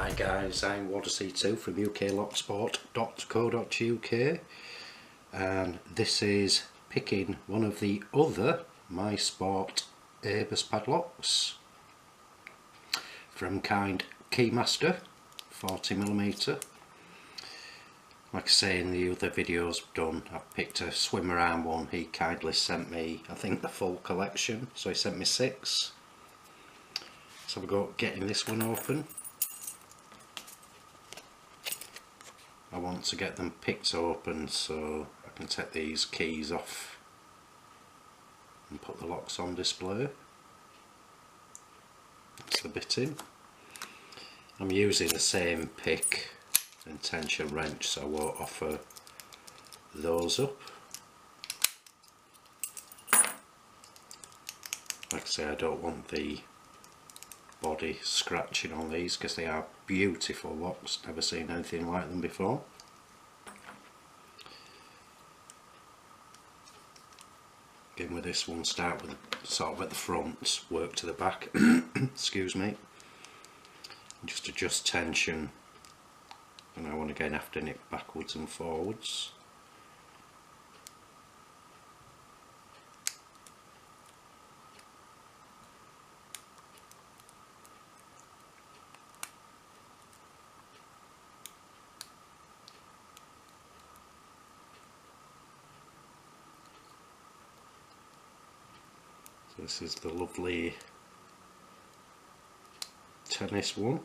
Hi guys, I'm C2 from uklocksport.co.uk, and this is picking one of the other My Sport Abus padlocks from kind Keymaster 40mm. Like I say in the other videos done, I picked a swim around one. He kindly sent me, I think, the full collection, so he sent me 6. So we'll go getting this one open. I want to get them picked open so I can take these keys off and put the locks on display. That's the bitting. I'm using the same pick and tension wrench, so I won't offer those up. Like I say, I don't want the body scratching on these because they are beautiful locks, never seen anything like them before. Again with this one, start with sort of at the front, work to the back, excuse me, just adjust tension, and I want to go after it backwards and forwards. This is the lovely tennis one.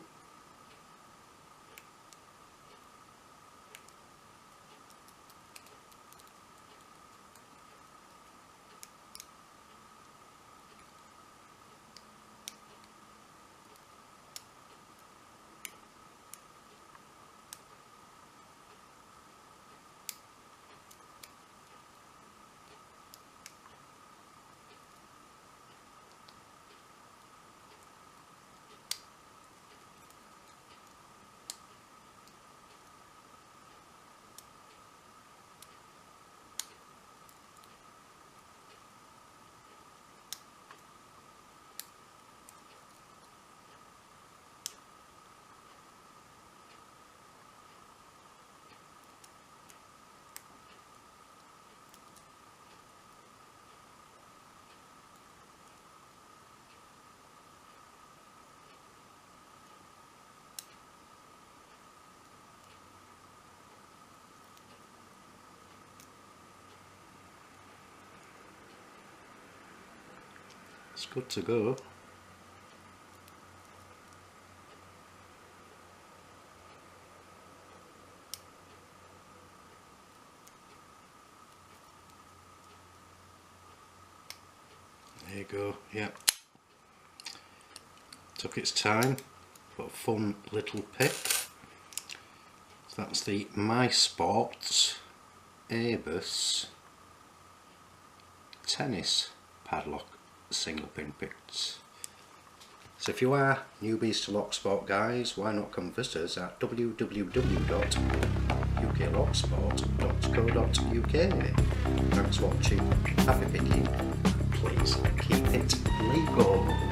It's good to go. There you go, yeah. Took its time, but a fun little pick. So that's the My Sport Abus tennis padlock single pin picks. So if you are newbies to lock sport guys, why not come visit us at www.uklocksport.co.uk. Thanks for watching, happy picking, please keep it legal.